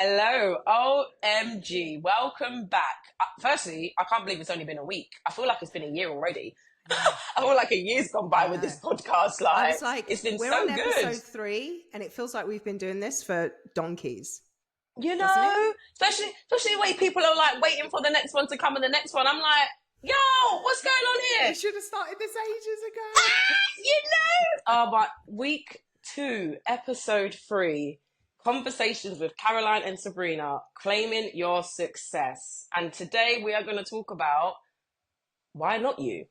Hello, OMG, welcome back. Firstly, I can't believe it's only been a week. I feel like it's been a year already. I know. I feel like a year's gone I by with know. this podcast. I Like, was like, it's been we're so on good. episode 3, and it feels like we've been doing this for donkeys, You doesn't it? know, especially the way people are like waiting for the next one to come and the next one. I'm like, yo, what's going on We here? should have started this ages ago. You know. But week 2, episode 3, conversations with Caroline and Sabrina, claiming your success. And today we are going to talk about why not you?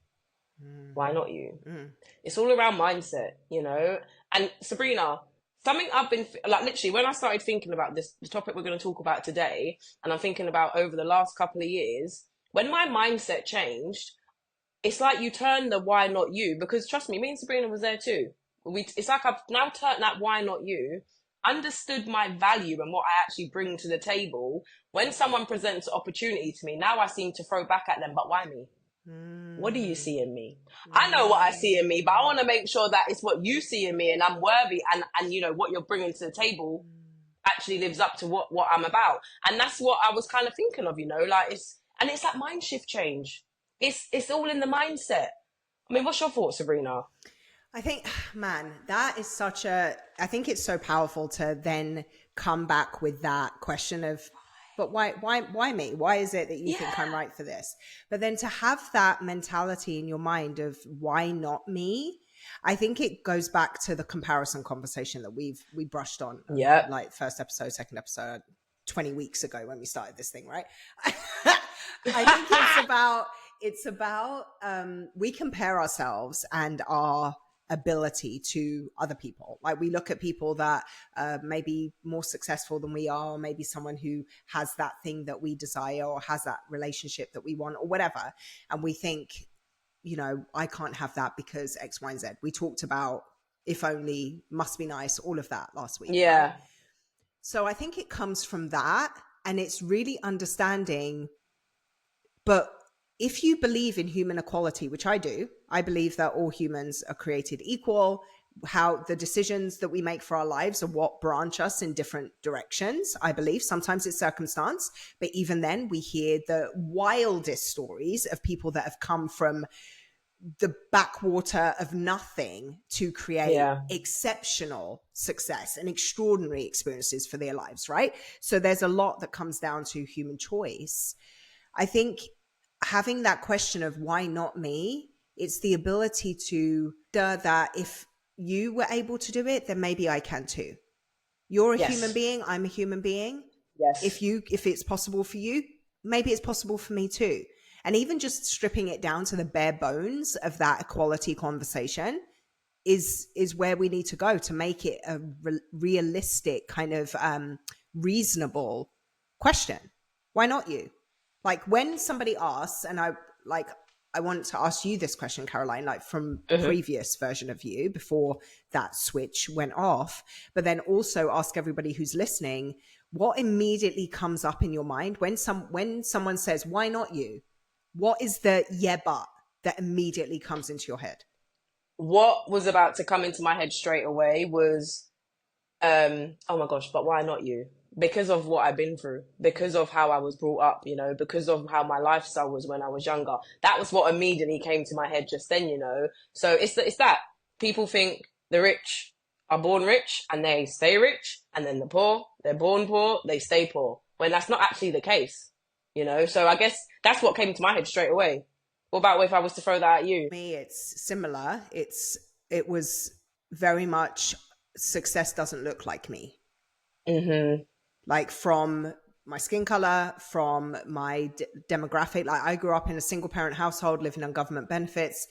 Why not you? Mm. It's all around mindset, you know? And Sabrina, something I've been like literally when I started thinking about this, the topic we're going to talk about today, and I'm thinking about over the last couple of years, when my mindset changed, it's like you turn the why not you, because trust me, and Sabrina was there too. It's like I've now turned that why not you, understood my value and what I actually bring to the table. When someone presents an opportunity to me, now I seem to throw back at them, but why me? What do you Mm. see in me? I know what I see in me, but I Mm. want to make sure that it's what you see in me and I'm worthy, and you know what you're bringing to the table actually lives up to what I'm about. And that's what I was kind of thinking of, you know, like it's that mind shift change. It's all in the mindset. I mean, what's your thoughts, Sabrina? I think, man, I think it's so powerful to then come back with that question of, but why me? Why is it that you think I'm right for this? But then to have that mentality in your mind of why not me? I think it goes back to the comparison conversation that we brushed on, Yeah. like first episode, second episode, 20 weeks ago when we started this thing, right? I think it's about we compare ourselves and our ability to other people. Like we look at people that maybe more successful than we are, or maybe someone who has that thing that we desire or has that relationship that we want or whatever, and we think, you know, I can't have that because X, Y, and Z. We talked about if only, must be nice, all of that last week, Yeah. right? So I think it comes from that, and it's really understanding. But if you believe in human equality, which I do, I believe that all humans are created equal. How the decisions that we make for our lives are what branch us in different directions. I believe sometimes it's circumstance, but even then we hear the wildest stories of people that have come from the backwater of nothing to create Yeah. exceptional success and extraordinary experiences for their lives, right? So there's a lot that comes down to human choice. I think having that question of why not me, it's the ability to that if you were able to do it, then maybe I can too. You're a human Yes. being, I'm a human being. Yes. If it's possible for you, maybe it's possible for me too. And even just stripping it down to the bare bones of that equality conversation is where we need to go to make it a realistic kind of reasonable question. Why not you? Like when somebody asks, and I want to ask you this question, Caroline, like from Mm-hmm. previous version of you before that switch went off, but then also ask everybody who's listening, what immediately comes up in your mind when someone says, why not you? What is the yeah, but that immediately comes into your head? What was about to come into my head straight away was oh my gosh, but why not you? Because of what I've been through, because of how I was brought up, you know, because of how my lifestyle was when I was younger. That was what immediately came to my head just then, you know. So it's that people think the rich are born rich and they stay rich, and then the poor, they're born poor, they stay poor. When that's not actually the case, you know. So I guess that's what came to my head straight away. What about if I was to throw that at you? Me, it's similar. It was very much success doesn't look like me. Mm-hmm. Like from my skin color, from my demographic. Like I grew up in a single parent household living on government benefits,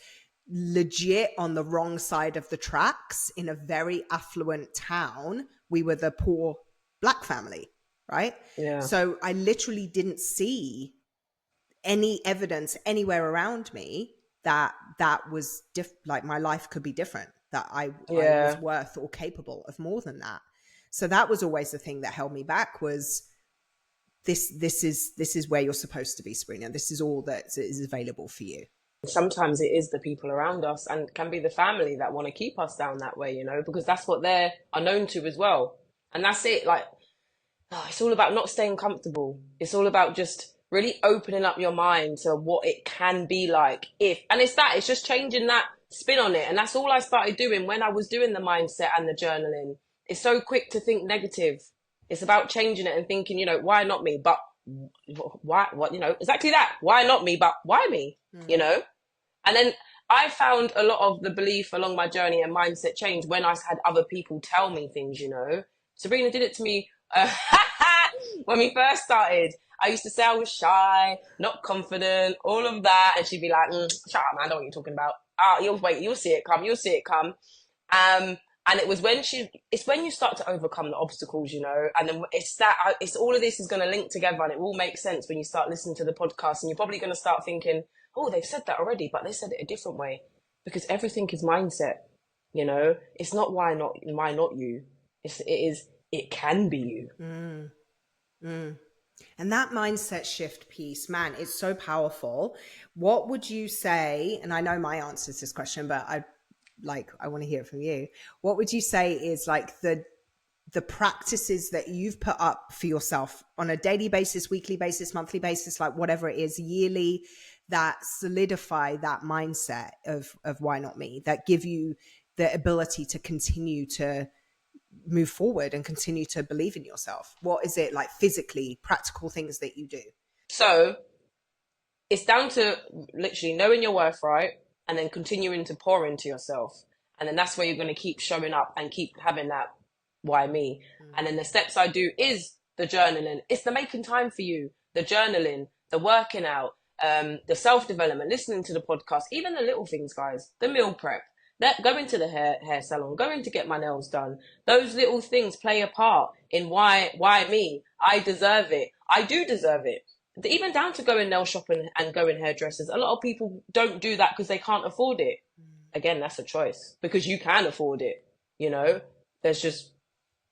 legit on the wrong side of the tracks in a very affluent town. We were the poor Black family, right? Yeah. So I literally didn't see any evidence anywhere around me that was like my life could be different, that I was Yeah. worth or capable of more than that. So that was always the thing that held me back was this is where you're supposed to be, Sabrina. This is all that is available for you. Sometimes it is the people around us and can be the family that want to keep us down that way, you know, because that's what they are known to as well. And that's it. Like, it's all about not staying comfortable. It's all about just really opening up your mind to what it can be like if, and it's just changing that spin on it. And that's all I started doing when I was doing the mindset and the journaling. It's so quick to think negative. It's about changing it and thinking, why not me? But why, what, exactly that. Why not me? But why me? You know? And then I found a lot of the belief along my journey and mindset change when I had other people tell me things. Sabrina did it to me when we first started. I used to say I was shy, not confident, all of that. And she'd be like, shut up, man, I know what you're talking about. You'll see it come, you'll see it come. And it's when you start to overcome the obstacles, and then it's all of this is going to link together and it will make sense when you start listening to the podcast, and you're probably going to start thinking, oh, they've said that already, but they said it a different way, because everything is mindset. It's not why not you. It can be you. And that mindset shift piece, man, it's so powerful. What would you say, and I know my answer to this question, but I want to hear it from you. What would you say is like the practices that you've put up for yourself on a daily basis, weekly basis, monthly basis, like whatever it is, yearly, that solidify that mindset of why not me, that give you the ability to continue to move forward and continue to believe in yourself? What is it, like physically, practical things that you do? So it's down to literally knowing your worth, right? And then continuing to pour into yourself. And then that's where you're going to keep showing up and keep having that why me. And then the steps I do is the journaling. It's the making time for you, the journaling, the working out, the self-development, listening to the podcast, even the little things, guys, the meal prep, going to the hair salon, going to get my nails done. Those little things play a part in why me. I deserve it. I do deserve it. Even down to going nail shopping and going hairdressers. A lot of people don't do that because they can't afford it. Again, that's a choice, because you can afford it. There's just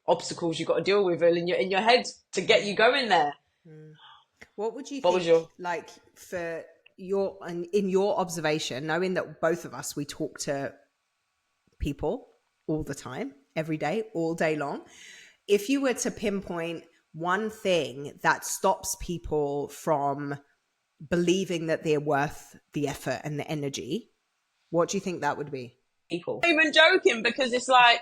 obstacles you got to deal with in your head to get you going there. What would you think, like, for in your observation, knowing that both of us, we talk to people all the time, every day, all day long, if you were to pinpoint one thing that stops people from believing that they're worth the effort and the energy, what do you think that would be? People. I'm even joking, because it's like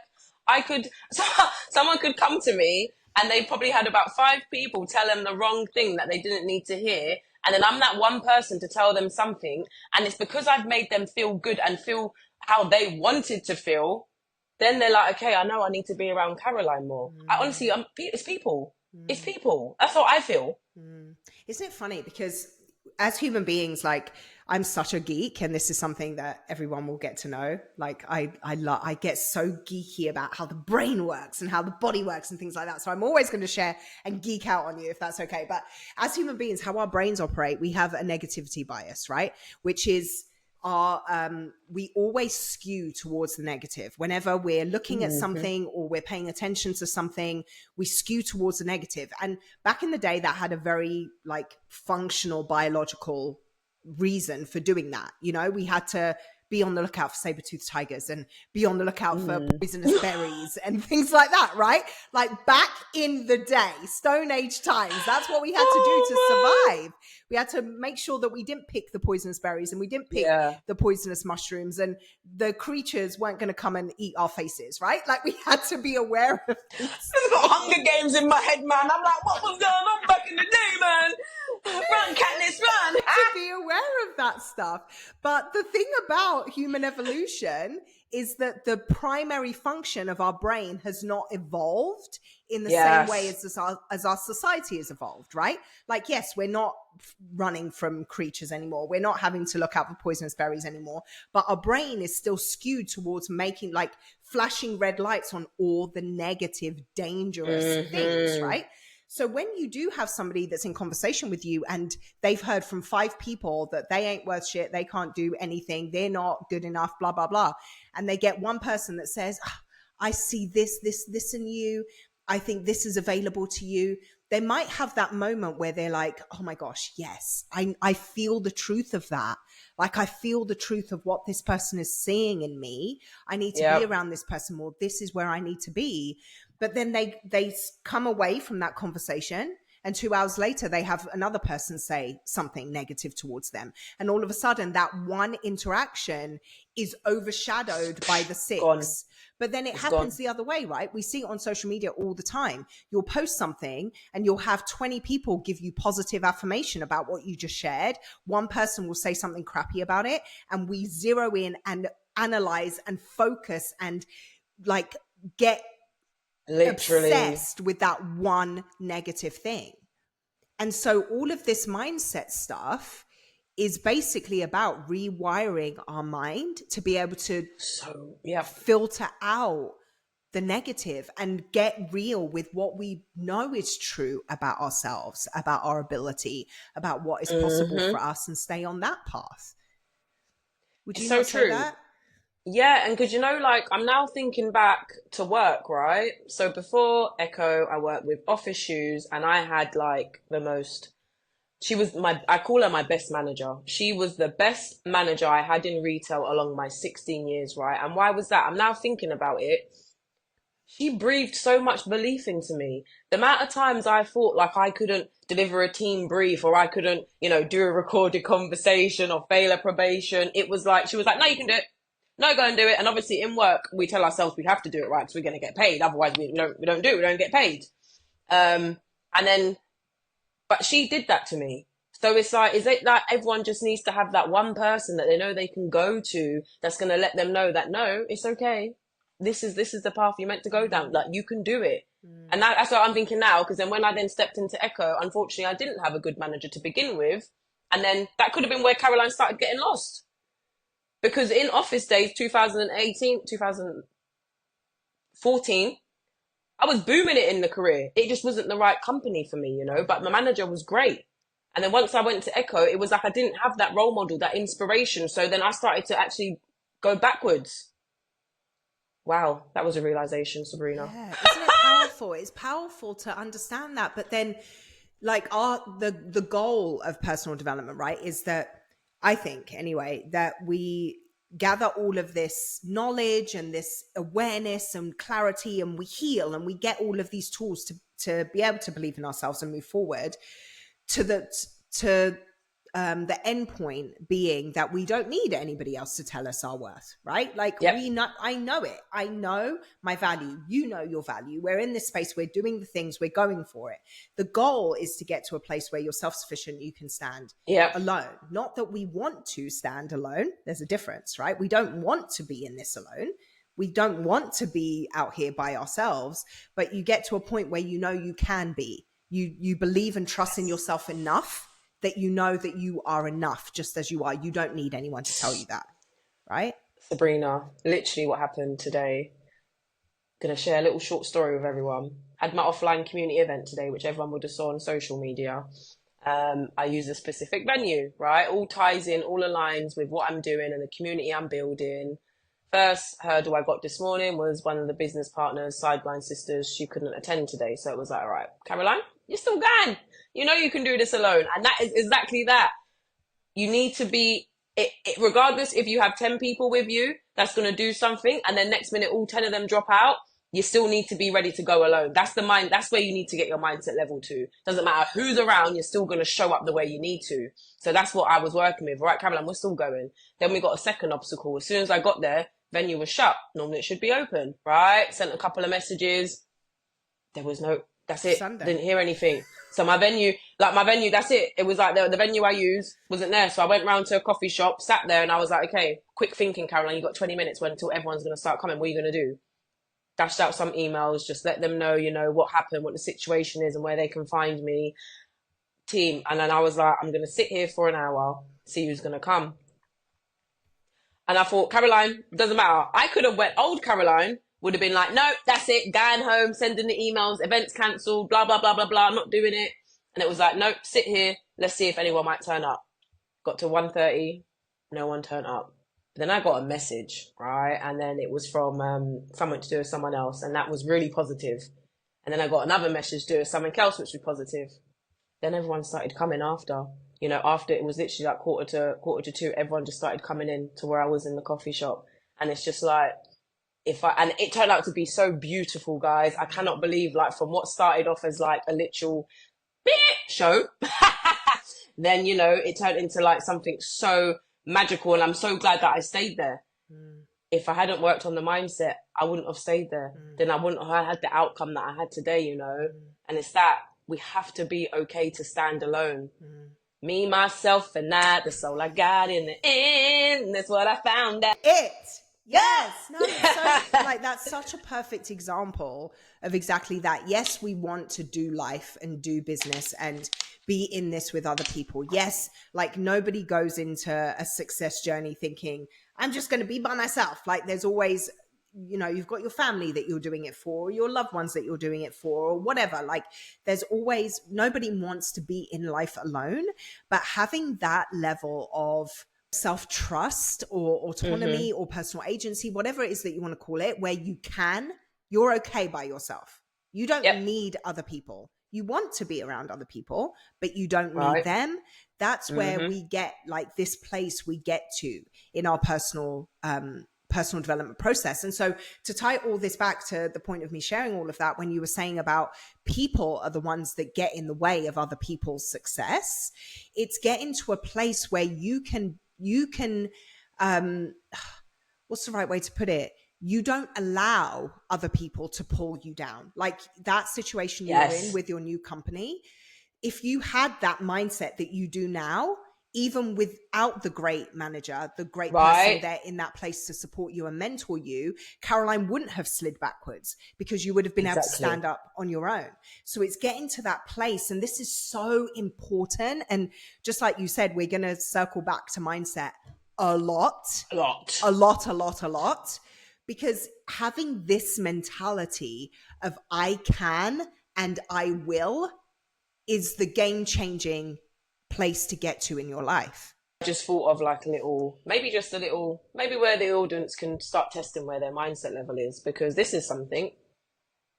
someone could come to me and they probably had about 5 people tell them the wrong thing that they didn't need to hear. And then I'm that one person to tell them something. And it's because I've made them feel good and feel how they wanted to feel. Then they're like, okay, I know I need to be around Caroline more. Honestly, it's people. It's people. That's how I feel. Isn't it funny? Because as human beings, like, I'm such a geek, and this is something that everyone will get to know. Like, I get so geeky about how the brain works and how the body works and things like that. So I'm always going to share and geek out on you, if that's okay. But as human beings, how our brains operate, we have a negativity bias, right? Which is we always skew towards the negative. Whenever we're looking at something or we're paying attention to something, we skew towards the negative. And back in the day, that had a very like functional biological reason for doing that. We had to be on the lookout for saber-toothed tigers and be on the lookout for poisonous berries and things like that, right? Like back in the day, Stone Age times, that's what we had to do to survive. We had to make sure that we didn't pick the poisonous berries and we didn't pick the poisonous mushrooms, and the creatures weren't going to come and eat our faces, right? Like, we had to be aware of these. I've got Hunger Games in my head, man. I'm like, what was going on back in the day, man? Run, Katniss, run! To be aware of that stuff. But the thing about human evolution is that the primary function of our brain has not evolved in the same way as our society has evolved, right? Like, yes, we're not running from creatures anymore. We're not having to look out for poisonous berries anymore. But our brain is still skewed towards making, like, flashing red lights on all the negative, dangerous things, right? So when you do have somebody that's in conversation with you and they've heard from 5 people that they ain't worth shit, they can't do anything, they're not good enough, blah, blah, blah. And they get one person that says, I see this in you. I think this is available to you. They might have that moment where they're like, oh my gosh, yes, I feel the truth of that. Like, I feel the truth of what this person is seeing in me. I need to be around this person more. This is where I need to be. But then they come away from that conversation, and 2 hours later they have another person say something negative towards them, and all of a sudden that one interaction is overshadowed by the Gone. six. But then it It's gone. happens the other way, right? We see it on social media all the time. You'll post something and you'll have 20 people give you positive affirmation about what you just shared. One person will say something crappy about it, and we zero in and analyze and focus and like get Literally. obsessed with that one negative thing. And so all of this mindset stuff is basically about rewiring our mind to be able to So, yeah. filter out the negative and get real with what we know is true about ourselves, about our ability, about what is possible for us, and stay on that path. Would It's you so not say true. that? Yeah, and because like I'm now thinking back to work, right? So before Echo, I worked with Office Shoes, and I had like the most. She was I call her my best manager. She was the best manager I had in retail along my 16 years, right? And why was that? I'm now thinking about it. She breathed so much belief into me. The amount of times I thought like I couldn't deliver a team brief, or I couldn't, do a recorded conversation or fail a probation. It was like, she was like, no, you can do it. No, go and do it. And obviously in work, we tell ourselves we have to do it right because we're going to get paid. Otherwise we don't do it. We don't get paid. And then, but she did that to me. So it's like, is it that everyone just needs to have that one person that they know they can go to that's going to let them know that, no, it's okay. This is the path you're meant to go down. Like, you can do it. And that's what I'm thinking now. Because then when I then stepped into Echo, unfortunately, I didn't have a good manager to begin with. And then that could have been where Caroline started getting lost. Because in office days, 2018, 2014, I was booming it in the career. It just wasn't the right company for me, but my manager was great. And then once I went to Echo, it was like I didn't have that role model, that inspiration. So then I started to actually go backwards. Wow, that was a realization, Sabrina. Yeah, isn't it powerful? It's powerful to understand that. But then, like, the goal of personal development, right, is that, I think anyway, that we gather all of this knowledge and this awareness and clarity, and we heal, and we get all of these tools to be able to believe in ourselves and move forward to the end point being that we don't need anybody else to tell us our worth, right? Like, Yep. I know it. I know my value. You know your value. We're in this space. We're doing the things. We're going for it. The goal is to get to a place where you're self-sufficient. You can stand Yep. alone. Not that we want to stand alone. There's a difference, right? We don't want to be in this alone. We don't want to be out here by ourselves, but you get to a point where you know you can be. You believe and trust in yourself enough that you know that you are enough just as you are. You don't need anyone to tell you that, right? Sabrina, literally what happened today. Gonna share a little short story with everyone. Had my offline community event today, which everyone would have saw on social media. I use a specific venue, right? All ties in, all aligns with what I'm doing and the community I'm building. First hurdle I got this morning was one of the business partners, Sideline Sisters. She couldn't attend today. So it was like, all right, Caroline, you're still going. You know you can do this alone. And that is exactly that. You need to be, regardless if you have 10 people with you, that's going to do something. And then next minute, all 10 of them drop out. You still need to be ready to go alone. That's the mind. That's where you need to get your mindset level to. Doesn't matter who's around. You're still going to show up the way you need to. So that's what I was working with. All right, Caroline, we're still going. Then we got a second obstacle. As soon as I got there, venue was shut. Normally it should be open, right? Sent a couple of messages. There was no, that's it. Sunday. Didn't hear anything. So my venue, that's it. It was like the venue I used wasn't there. So I went round to a coffee shop, sat there, and I was like, okay, quick thinking, Caroline, you got 20 minutes until everyone's going to start coming. What are you going to do? Dashed out some emails, just let them know, what happened, what the situation is, and where they can find me. Team. And then I was like, I'm going to sit here for an hour, see who's going to come. And I thought, Caroline, doesn't matter. I could have went, old Caroline would have been like, no, that's it, going home, sending the emails, events cancelled, blah, blah, blah, blah, blah, I'm not doing it. And it was like, nope, sit here, let's see if anyone might turn up. Got to 1:30, no one turned up. Then I got a message, right? And then it was from someone to do with someone else, and that was really positive. And then I got another message to do with someone else, which was positive. Then everyone started coming after. After it was literally like quarter to two, everyone just started coming in to where I was in the coffee shop. And it's just like, and it turned out to be so beautiful, guys. I cannot believe, like, from what started off as like a literal show, then, you know, it turned into like something so magical. And I'm so glad that I stayed there. If I hadn't worked on the mindset, I wouldn't have stayed there. Then I wouldn't have had the outcome that I had today, you know. And it's that we have to be okay to stand alone. Me, myself, and I, the soul I got in the end. That's what I found out. Yes. No, it's so, like, that's such a perfect example of exactly that. Yes, we want to do life and do business and be in this with other people. Yes, like, nobody goes into a success journey thinking, I'm just going to be by myself. Like, there's always, you know, you've got your family that you're doing it for, or your loved ones that you're doing it for, or whatever. Like, there's always, nobody wants to be in life alone, but having that level of self-trust or autonomy or personal agency, whatever it is that you want to call it, where you're okay by yourself. You don't need other people. You want to be around other people, but you don't need them. That's where we get, like, this place we get to in our personal development process. And so to tie all this back to the point of me sharing all of that, when you were saying about people are the ones that get in the way of other people's success, it's getting to a place where you can what's the right way to put it? You don't allow other people to pull you down. Like that situation you're in with your new company, if you had that mindset that you do now, even without the great manager, the great person there in that place to support you and mentor you, Caroline wouldn't have slid backwards because you would have been able to stand up on your own. So it's getting to that place. And this is so important. And just like you said, we're going to circle back to mindset a lot, because having this mentality of I can and I will is the game-changing place to get to in your life. I just thought of like maybe where the audience can start testing where their mindset level is, because this is something.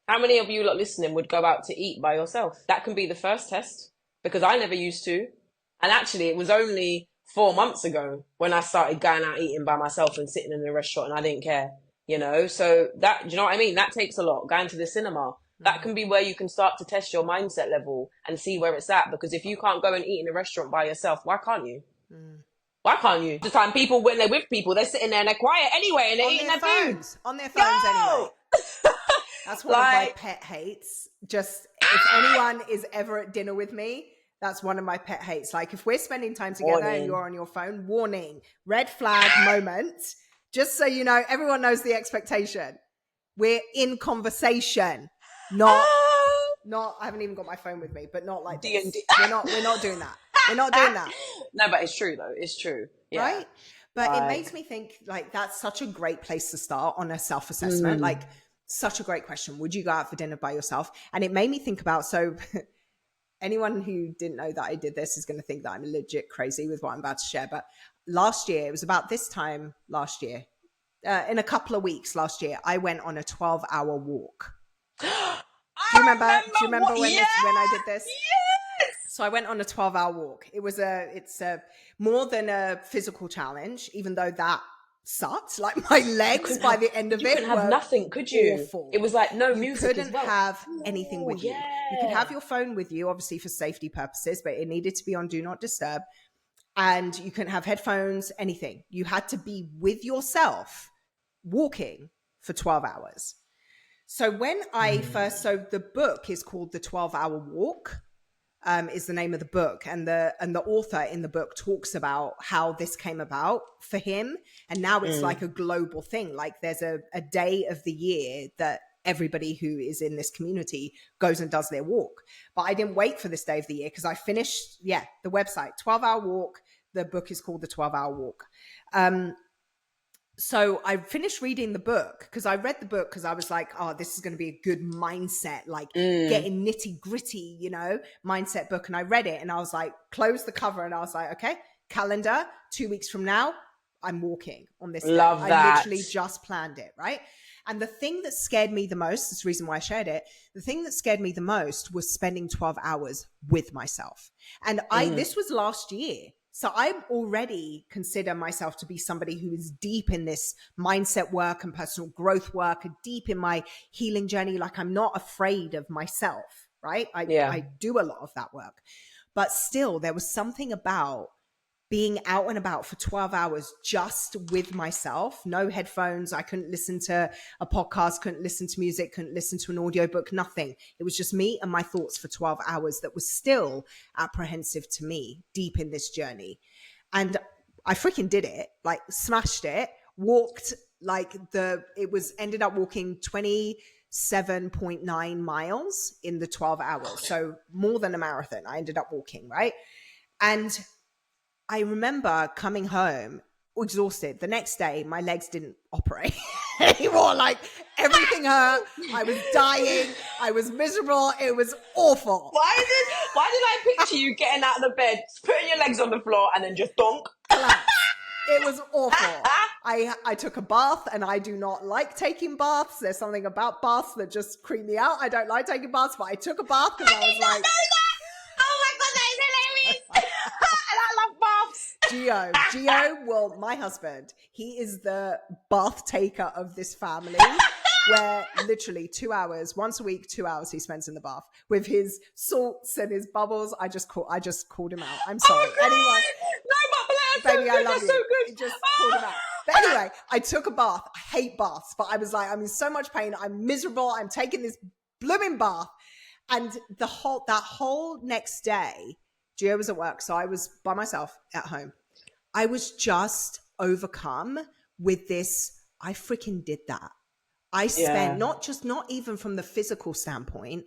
How many of you lot listening would go out to eat by yourself? That can be the first test, because I never used to. And actually it was only 4 months ago when I started going out eating by myself and sitting in a restaurant and I didn't care, you know? So that, do you know what I mean? That takes a lot. Going to the cinema, that can be where you can start to test your mindset level and see where it's at. Because if you can't go and eat in a restaurant by yourself, why can't you? Why can't you? The time people, when they're with people, they're sitting there and they're quiet anyway and they're eating their food. On their phones anyway. That's one of my pet hates. Just, if anyone is ever at dinner with me, that's one of my pet hates. Like if we're spending time together and you're on your phone, warning, red flag moment. Just so you know, everyone knows the expectation. We're in conversation. Not I haven't even got my phone with me, but not like this. We're not doing that. We're not doing that. No, but it's true though. It's true. Yeah. Right? But it makes me think, like, that's such a great place to start on a self-assessment. Like, such a great question. Would you go out for dinner by yourself? And it made me think about, so anyone who didn't know that I did this is going to think that I'm legit crazy with what I'm about to share. But last year, it was about this time last year, in a couple of weeks last year, I went on a 12-hour walk. Do you remember when I did this? Yes. So I went on a 12-hour walk. It's more than a physical challenge, even though that sucked. Like my legs by the end of it couldn't have nothing, could you? Awful. It was like no music. You couldn't have anything with you. You could have your phone with you, obviously for safety purposes, but it needed to be on Do Not Disturb. And you couldn't have headphones, anything. You had to be with yourself walking for 12 hours. So when so the book is called The 12-Hour Walk, is the name of the book. And the author in the book talks about how this came about for him. And now it's like a global thing. Like there's a day of the year that everybody who is in this community goes and does their walk. But I didn't wait for this day of the year because I finished, the website, 12-Hour Walk. The book is called The 12-Hour Walk. So I finished reading the book because I read the book because I was like, oh, this is going to be a good mindset, like getting nitty gritty, mindset book. And I read it and I was like, closed the cover and I was like, okay, calendar, 2 weeks from now, I'm walking on this day. I literally just planned it, right? And the thing that scared me the most, this is the reason why I shared it, the thing that scared me the most was spending 12 hours with myself. And this was last year. So I already consider myself to be somebody who is deep in this mindset work and personal growth work, and deep in my healing journey. Like, I'm not afraid of myself, right? Yeah. I do a lot of that work. But still, there was something about being out and about for 12 hours just with myself, no headphones. I couldn't listen to a podcast, couldn't listen to music, couldn't listen to an audiobook, nothing. It was just me and my thoughts for 12 hours that was still apprehensive to me deep in this journey. And I freaking did it, like smashed it, walked ended up walking 27.9 miles in the 12 hours. So more than a marathon I ended up walking, right? And I remember coming home exhausted. The next day, my legs didn't operate anymore. Like, everything hurt. I was dying. I was miserable. It was awful. Why did I picture you getting out of the bed, putting your legs on the floor, and then just donk? Collapse. It was awful. I took a bath, and I do not like taking baths. There's something about baths that just creep me out. I don't like taking baths, but I took a bath because I was like, oh my God, that is hilarious. And I love baths. Gio, my husband, he is the bath taker of this family, where literally 2 hours, once a week, 2 hours he spends in the bath with his salts and his bubbles. I just called him out. I'm sorry. Oh, anyway, no, but baby, so I love that's you. so good. Just called him out. But anyway, I took a bath. I hate baths, but I was like, I'm in so much pain. I'm miserable. I'm taking this blooming bath. And that whole next day, Gio was at work, so I was by myself at home. I was just overcome with this. I freaking did that. I spent not even from the physical standpoint,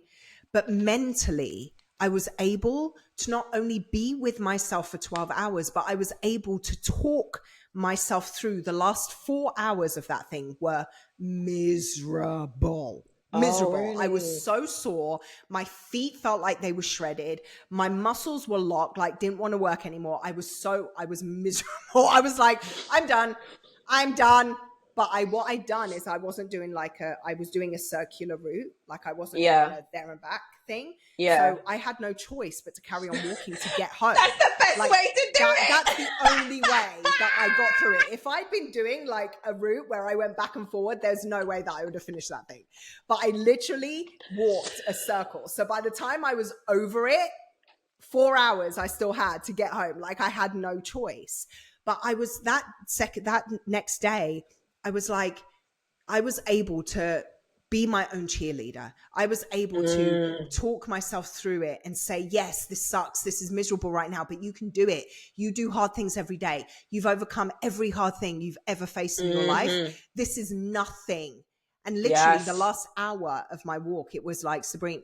but mentally, I was able to not only be with myself for 12 hours, but I was able to talk myself through. The last 4 hours of that thing were miserable. Oh, really? I was so sore. My feet felt like they were shredded. My muscles were locked, like didn't want to work anymore. I was miserable. I was like, I'm done. But what I'd done is I wasn't doing I was doing a circular route. Like, I wasn't doing a there and back thing. Yeah. So I had no choice but to carry on walking to get home. That's the best way to do it. That's the only way that I got through it. If I'd been doing like a route where I went back and forward, there's no way that I would have finished that thing. But I literally walked a circle. So by the time I was over it, 4 hours I still had to get home. Like, I had no choice. But I was that next day, I was like, I was able to be my own cheerleader. I was able to talk myself through it and say, yes, this sucks. This is miserable right now, but you can do it. You do hard things every day. You've overcome every hard thing you've ever faced in your life. This is nothing. And literally the last hour of my walk, it was like, Sabrina,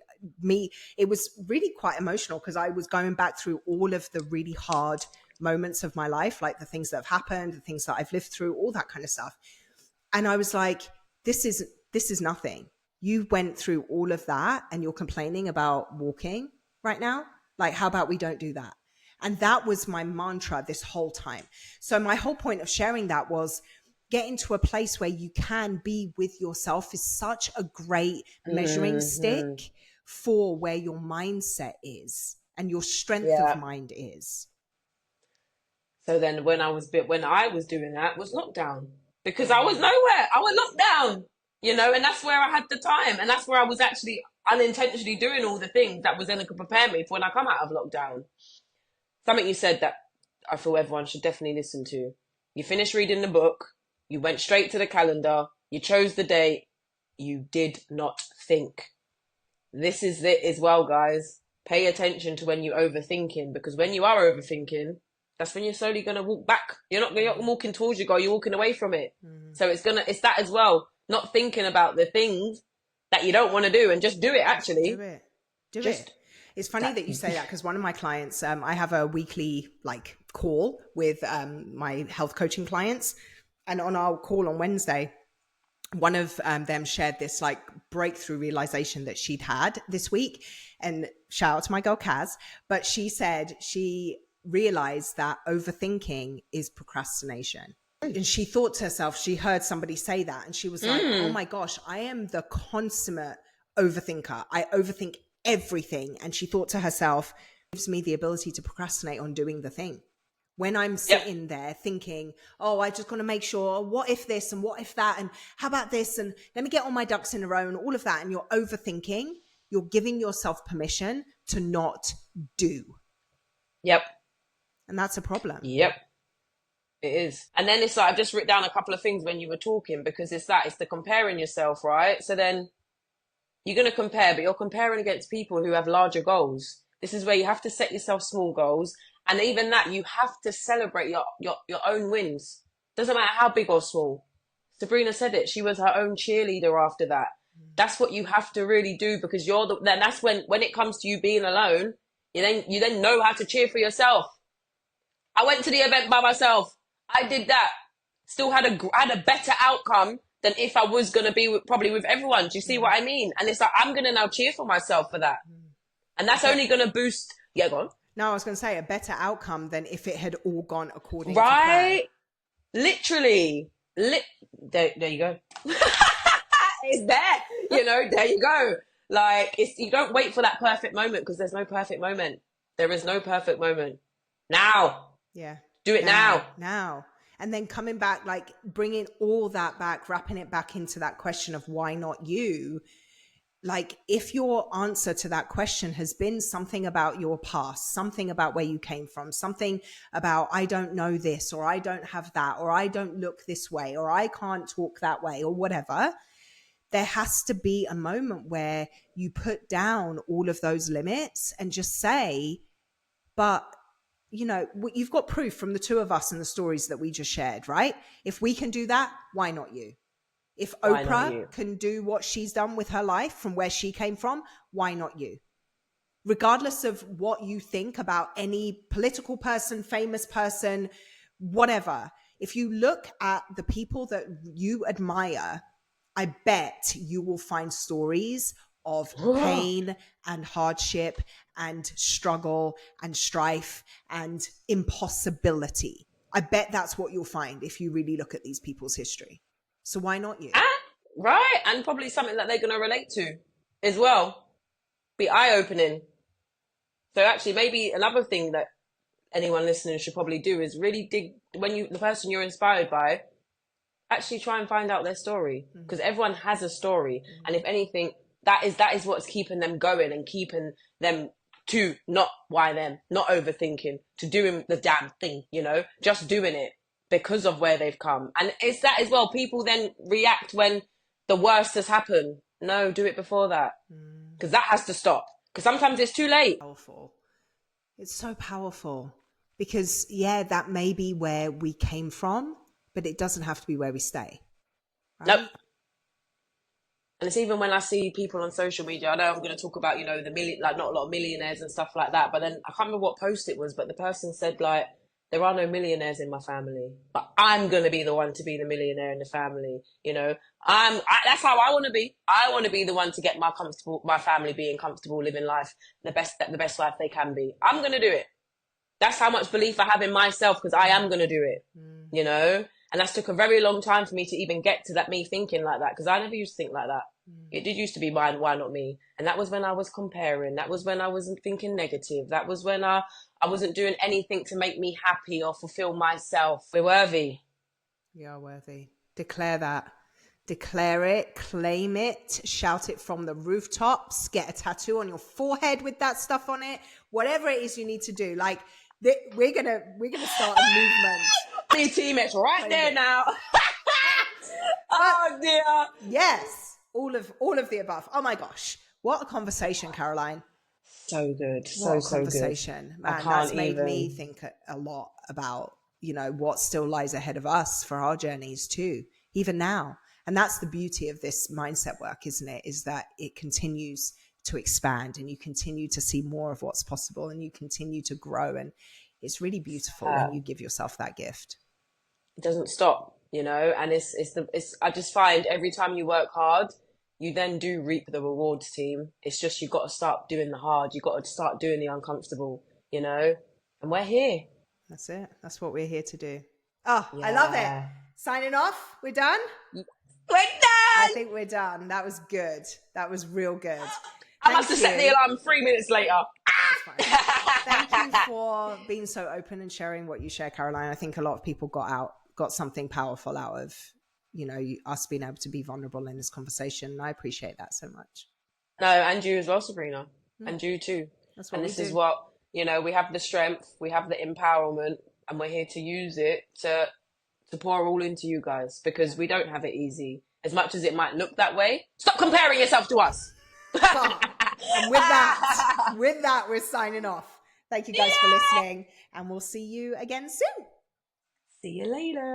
it was really quite emotional because I was going back through all of the really hard moments of my life, like the things that have happened, the things that I've lived through, all that kind of stuff. And I was like, this is nothing. You went through all of that and you're complaining about walking right now. Like, how about we don't do that? And that was my mantra this whole time. So my whole point of sharing that was getting to a place where you can be with yourself is such a great measuring stick for where your mindset is and your strength of mind is. So then when I was doing that was lockdown. Because I was nowhere. I was locked down, and that's where I had the time. And that's where I was actually unintentionally doing all the things that was going to prepare me for when I come out of lockdown. Something you said that I feel everyone should definitely listen to. You finished reading the book. You went straight to the calendar. You chose the date. You did not think. This is it as well, guys. Pay attention to when you're overthinking, because when you are overthinking, that's when you're slowly going to walk back. You're not walking towards your goal, you're walking away from it. So it's that as well. Not thinking about the things that you don't want to do and just do it, actually. Do it. It's funny that you say that, because one of my clients, I have a weekly call with my health coaching clients. And on our call on Wednesday, one of them shared this breakthrough realization that she'd had this week. And shout out to my girl Kaz. But she said she realized that overthinking is procrastination. And she thought to herself, she heard somebody say that, and she was like, oh my gosh, I am the consummate overthinker. I overthink everything. And she thought to herself, it gives me the ability to procrastinate on doing the thing. When I'm sitting there thinking, oh, I just got to make sure, what if this and what if that, and how about this, and let me get all my ducks in a row and all of that, and you're overthinking, you're giving yourself permission to not do. Yep. And that's a problem. Yep. It is. And then it's like, I've just written down a couple of things when you were talking, because it's the comparing yourself, right? So then you're going to compare, but you're comparing against people who have larger goals. This is where you have to set yourself small goals. And even that, you have to celebrate your own wins. Doesn't matter how big or small. Sabrina said it. She was her own cheerleader after that. That's what you have to really do, because then that's when it comes to you being alone, you then know how to cheer for yourself. I went to the event by myself. I did that. Still had a better outcome than if I was going to be probably with everyone. Do you see what I mean? And it's like, I'm going to now cheer for myself for that. And that's only going to boost. Yeah, go on. No, I was going to say a better outcome than if it had all gone according to plan. Right? Literally. There you go. It's there. There you go. Like, you don't wait for that perfect moment, because there's no perfect moment. There is no perfect moment. Now. Yeah. Do it now. Now. And then coming back, like bringing all that back, wrapping it back into that question of why not you? Like, if your answer to that question has been something about your past, something about where you came from, something about, I don't know this, or I don't have that, or I don't look this way, or I can't talk that way, or whatever, there has to be a moment where you put down all of those limits and just say, but you've got proof from the two of us and the stories that we just shared, right? If we can do that, why not you? If Oprah can do what she's done with her life from where she came from, why not you? Regardless of what you think about any political person, famous person, whatever, if you look at the people that you admire, I bet you will find stories of pain and hardship and struggle and strife and impossibility. I bet that's what you'll find if you really look at these people's history. So why not you? Right. And probably something that they're going to relate to as well. Be eye-opening. So actually, maybe another thing that anyone listening should probably do is really dig, the person you're inspired by, actually try and find out their story. Because everyone has a story. And if anything, that is what's keeping them going and keeping them to not why them, not overthinking, to doing the damn thing, just doing it. Because of where they've come. And it's that as well. People then react when the worst has happened. No, do it before that. Because that has to stop. Because sometimes it's too late. Powerful. It's so powerful. Because, that may be where we came from, but it doesn't have to be where we stay. Right? Nope. And it's even when I see people on social media, I know I'm going to talk about, the million, like not a lot of millionaires and stuff like that. But then I can't remember what post it was, but the person said like, there are no millionaires in my family, but I'm going to be the one to be the millionaire in the family. That's how I want to be. I want to be the one to get my family being comfortable, living life, the best life they can be. I'm going to do it. That's how much belief I have in myself, because I am going to do it, and that's took a very long time for me to even get to that, me thinking like that. Because I never used to think like that. It did used to be why not me? And that was when I was comparing. That was when I wasn't thinking negative. That was when I wasn't doing anything to make me happy or fulfill myself. We're worthy. We are worthy. Declare that. Declare it, claim it, shout it from the rooftops, get a tattoo on your forehead with that stuff on it, whatever it is you need to do. Like, we're gonna start a movement. Me teammates right there now. Oh dear. Yes, all of the above. Oh my gosh, what a conversation, Caroline. So good. What a conversation. Man, that's made me think a lot about, what still lies ahead of us for our journeys too, even now. And that's the beauty of this mindset work, isn't it? Is that it continues to expand and you continue to see more of what's possible and you continue to grow. And it's really beautiful when you give yourself that gift. It doesn't stop, and it's I just find every time you work hard, you then do reap the rewards, team. It's just, you've got to start doing the hard. You've got to start doing the uncomfortable, and we're here. That's it. That's what we're here to do. Oh, yeah. I love it. Signing off. We're done? We're done. I think we're done. That was good. That was real good. I must have set the alarm 3 minutes later. Thank you for for being so open and sharing what you share, Caroline. I think a lot of people got something powerful out of, us being able to be vulnerable in this conversation. And I appreciate that so much. No, and you as well, Sabrina. And you too. That's what And we this do. is what, we have the strength, we have the empowerment, and we're here to use it to pour all into you guys, because we don't have it easy. As much as it might look that way, stop comparing yourself to us. And with that, we're signing off. Thank you guys for listening, and we'll see you again soon. See you later.